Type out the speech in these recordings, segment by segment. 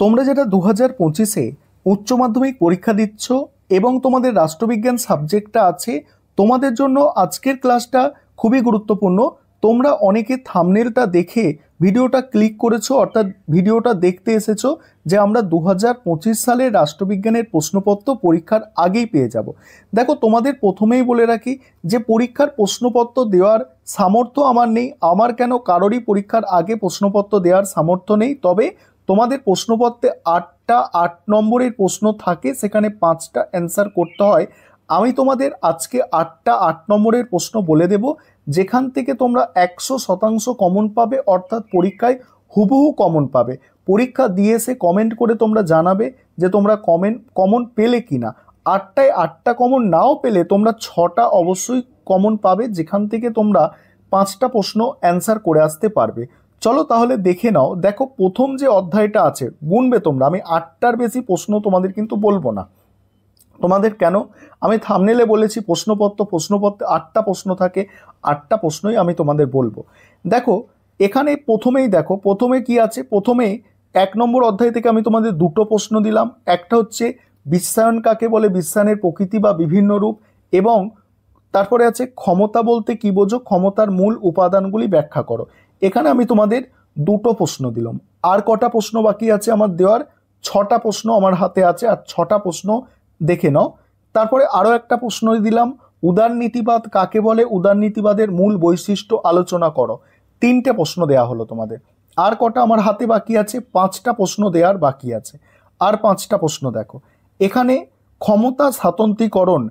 তোমরা যেটা 2025-এ উচ্চ মাধ্যমিক পরীক্ষা দিচ্ছ এবং তোমাদের রাষ্ট্রবিজ্ঞান সাবজেক্টটা আছে, তোমাদের জন্য আজকের ক্লাসটা খুবই গুরুত্বপূর্ণ। তোমরা অনেকে থাম্বনেলটা দেখে ভিডিওটা ক্লিক করেছো, অর্থাৎ ভিডিওটা দেখতে এসেছো যে আমরা 2025 সালের রাষ্ট্রবিজ্ঞানের প্রশ্নপত্র পরীক্ষার আগেই পেয়ে যাব। দেখো, তোমাদের প্রথমেই বলে রাখি যে পরীক্ষার প্রশ্নপত্র দেওয়ার সামর্থ্য আমার নেই। আমার কেন, কারোরই পরীক্ষার আগে প্রশ্নপত্র দেওয়ার সামর্থ্য নেই। তবে তোমাদের প্রশ্নপত্রে 8টা 8 নম্বরের প্রশ্ন থাকে, সেখানে 5টা অ্যান্সার করতে হয়। আমি তোমাদের আজকে 8টা 8 নম্বরের প্রশ্ন বলে দেব, যেখান থেকে তোমরা 100% কমন পাবে, অর্থাৎ পরীক্ষায় হুবহু কমন পাবে। পরীক্ষা দিয়ে এসে কমেন্ট করে তোমরা জানাবে যে তোমরা কমন পেলে কিনা। 8টায় 8টা কমন নাও পেলে তোমরা 6টা অবশ্যই কমন পাবে, যেখান থেকে তোমরা 5টা প্রশ্ন অ্যান্সার করে আসতে পারবে। চলো তাহলে দেখে নাও। দেখো, প্রথম যে অধ্যায়টা আছে গুনবে তোমরা। আমি 8টার বেশি প্রশ্ন তোমাদের কিন্তু বলবো না। তোমাদের কেন, আমি থাম্বনেলে বলেছি প্রশ্নপত্রে 8টা প্রশ্ন থাকে, 8টা প্রশ্নই আমি তোমাদের বলবো। দেখো, এখানে প্রথমেই দেখো, প্রথমে কি আছে। প্রথমে 1 নম্বর অধ্যায় থেকে আমি তোমাদের দুটো প্রশ্ন দিলাম। একটা হচ্ছে বিশ্বায়ন কাকে বলে, বিশ্বায়নের প্রকৃতি বা বিভিন্ন রূপ, এবং তারপরে আছে ক্ষমতা বলতে কি বোঝো, ক্ষমতার মূল উপাদানগুলি ব্যাখ্যা করো। এখানে আমি তোমাদের দুটো প্রশ্ন দিলাম। আর কটা প্রশ্ন বাকি আছে আমার দেওয়ার? 6টা প্রশ্ন আমার হাতে আছে, আর 6টা প্রশ্ন দেখে নাও। তারপরে আরও একটা প্রশ্ন দিলাম, উদারনীতিবাদ কাকে বলে, উদারনীতিবাদের মূল বৈশিষ্ট্য আলোচনা করো। 3টে প্রশ্ন দেয়া হলো তোমাদের। আর কটা আমার হাতে বাকি আছে? 5টা প্রশ্ন দেওয়ার বাকি আছে। আর 5টা প্রশ্ন দেখো। এখানে ক্ষমতা স্বাতন্ত্রীকরণ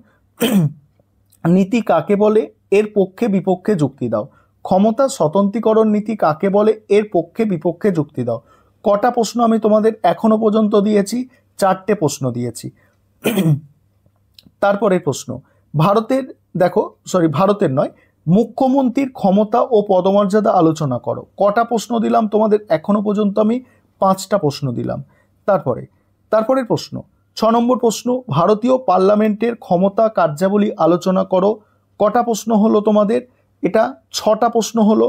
নীতি কাকে বলে, এর পক্ষে বিপক্ষে যুক্তি দাও। ক্ষমতা স্বতন্ত্রীকরণ নীতি কাকে বলে, এর পক্ষে বিপক্ষে যুক্তি দাও। কটা প্রশ্ন আমি তোমাদের এখনো পর্যন্ত দিয়েছি? 4টে প্রশ্ন দিয়েছি। তারপরের প্রশ্ন, ভারতের নয়, মুখ্যমন্ত্রীর ক্ষমতা ও পদমর্যাদা আলোচনা করো। কটা প্রশ্ন দিলাম তোমাদের এখনো পর্যন্ত? আমি 5টা প্রশ্ন দিলাম। তারপরের প্রশ্ন 6 নম্বর প্রশ্ন, ভারতীয় পার্লামেন্টের ক্ষমতা কার্যাবলী আলোচনা করো। কটা প্রশ্ন হলো তোমাদের? এটা 6টা প্রশ্ন হলো।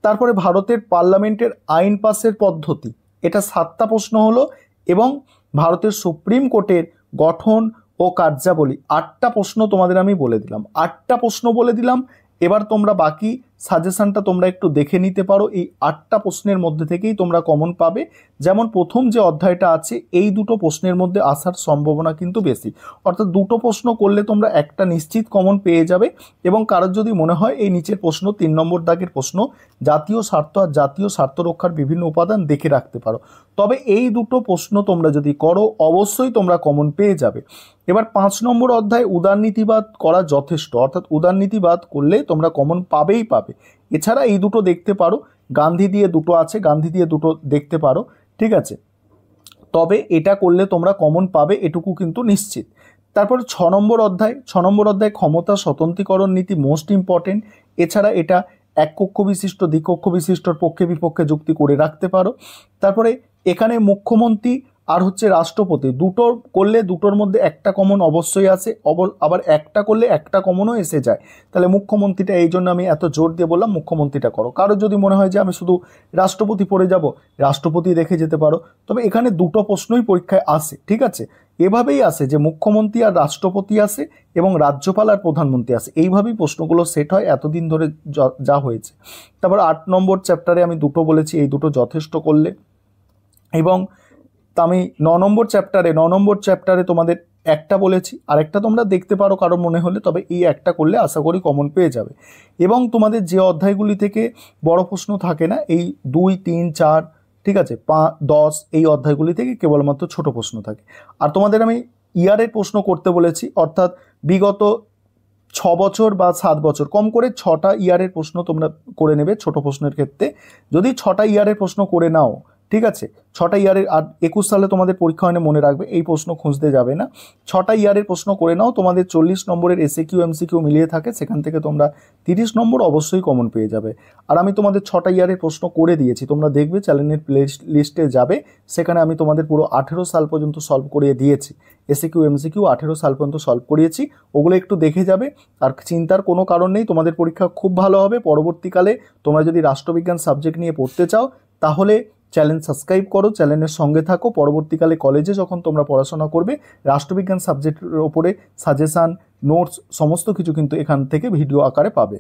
তারপরে ভারতের পার্লামেন্টের আইন পাসের পদ্ধতি, এটা 7টা প্রশ্ন হলো। এবং ভারতের সুপ্রিম কোর্টের গঠন ও কার্যাবলী, 8টা প্রশ্ন তোমাদের আমি বলে দিলাম। 8টা প্রশ্ন বলে দিলাম। এবার তোমরা বাকি সাজেশনটা তোমরা একটু দেখে নিতে পারো। এই 8টা প্রশ্নের মধ্যে থেকেই তোমরা কমন পাবে। যেমন প্রথম যে অধ্যায়টা আছে, এই দুটো প্রশ্নের মধ্যে আসার সম্ভাবনা কিন্তু বেশি, অর্থাৎ দুটো প্রশ্ন করলে তোমরা একটা নিশ্চিত কমন পেয়ে যাবে। এবং কারোর যদি মনে হয় এই নিচের প্রশ্ন 3 নম্বর দাগের প্রশ্ন, জাতীয় স্বার্থ আর জাতীয় স্বার্থ রক্ষার বিভিন্ন উপাদান দেখে রাখতে পারো। তবে এই দুটো প্রশ্ন তোমরা যদি করো অবশ্যই তোমরা কমন পেয়ে যাবে। এবার 5 নম্বর অধ্যায় উদারনীতিবাদ করা যথেষ্ট, অর্থাৎ উদারনীতিবাদ করলে তোমরা কমন পাবেই পাবে। এছাড়া এই দুটো দেখতে পারো, গান্ধী দিয়ে দুটো আছে, গান্ধী দিয়ে দুটো দেখতে পারো, ঠিক আছে। তবে এটা করলে তোমরা কমন পাবে, এটুকু কিন্তু নিশ্চিত। তারপর 6 নম্বর অধ্যায় ক্ষমতা স্বতন্ত্রীকরণ নীতি মোস্ট ইম্পর্টেন্ট। এছাড়া এটা এক কক্ষ বিশিষ্ট দ্বিকক্ষ বিশিষ্টর পক্ষে বিপক্ষে যুক্তি করে রাখতে পারো। তারপরে এখানে মুখ্যমন্ত্রী আর হচ্ছে রাষ্ট্রপতি, দুটো করলে দুটোর মধ্যে একটা কমন অবশ্যই আসে, আবার একটা করলে একটা কমনও এসে যায়। তাহলে মুখ্যমন্ত্রীটা, এই জন্য আমি এত জোর দিয়ে বললাম মুখ্যমন্ত্রীটা করো। কারো যদি মনে হয় যে আমি শুধু রাষ্ট্রপতি পড়ে যাব, রাষ্ট্রপতি দেখে যেতে পারো। তবে এখানে দুটো প্রশ্নই পরীক্ষায় আসে, ঠিক আছে। এভাবেই আসে যে মুখ্যমন্ত্রী আর রাষ্ট্রপতি আসে এবং রাজ্যপাল আর প্রধানমন্ত্রী আসে, এইভাবেই প্রশ্নগুলো সেট হয় এতদিন ধরে যা হয়েছে। তারপর 8 নম্বর চ্যাপ্টারে আমি দুটো বলেছি, এই দুটো যথেষ্ট করলে। এবং আমি 9 নম্বর চ্যাপ্টারে তোমাদের একটা বলেছি, আরেকটা তোমরা দেখতে পারো কারো মনে হলে। তবে এই একটা করলে আশা করি কমন পেয়ে যাবে। এবং তোমাদের যে অধ্যায়গুলি থেকে বড় প্রশ্ন থাকে না, এই 2, 3, 4, ঠিক আছে, 5, 10, এই অধ্যায়গুলি থেকে কেবলমাত্র ছোট প্রশ্ন থাকে। আর তোমাদের আমি ইয়ারের প্রশ্ন করতে বলেছি, অর্থাৎ বিগত 6 বছর বা 7 বছর, কম করে 6টা ইয়ারের প্রশ্ন তোমরা করে নেবে ছোট প্রশ্নের ক্ষেত্রে। যদি 6টা ইয়ারের প্রশ্ন করে নাও, ঠিক আছে, 6টা ইয়ারের, আর 21 সালে তোমাদের পরীক্ষা হয় না, মনে রাখবে এই প্রশ্ন খুঁজতে যাবে না। 6টা ইয়ারের প্রশ্ন করে নাও, তোমাদের 40 নম্বরের এসএকিউ এমসিকিউ মিলিয়ে থাকে, সেখান থেকে তোমরা 30 নম্বর অবশ্যই কমন পেয়ে যাবে। আর আমি তোমাদের 6টা ইয়ারের প্রশ্ন করে দিয়েছি, তোমরা দেখবে চ্যানেলের প্লে লিস্টে যাবে, সেখানে আমি তোমাদের পুরো 18 সাল পর্যন্ত সলভ করিয়ে দিয়েছি। এসএকিউ এমসিকিউ 18 সাল পর্যন্ত সলভ করিয়েছি, ওগুলো একটু দেখে যাবে। আর চিন্তার কোনো কারণ নেই, তোমাদের পরীক্ষা খুব ভালো হবে। পরবর্তীকালে তোমরা যদি রাষ্ট্রবিজ্ঞান সাবজেক্ট নিয়ে পড়তে চাও, তাহলে চ্যানেল সাবস্ক্রাইব করো, চ্যানেলের সঙ্গে থাকো। পরবর্তীকালে কলেজে যখন তোমরা পড়াশোনা করবে রাষ্ট্রবিজ্ঞান সাবজেক্টের ওপরে সাজেশান, নোটস সমস্ত কিছু কিন্তু এখান থেকে ভিডিও আকারে পাবে।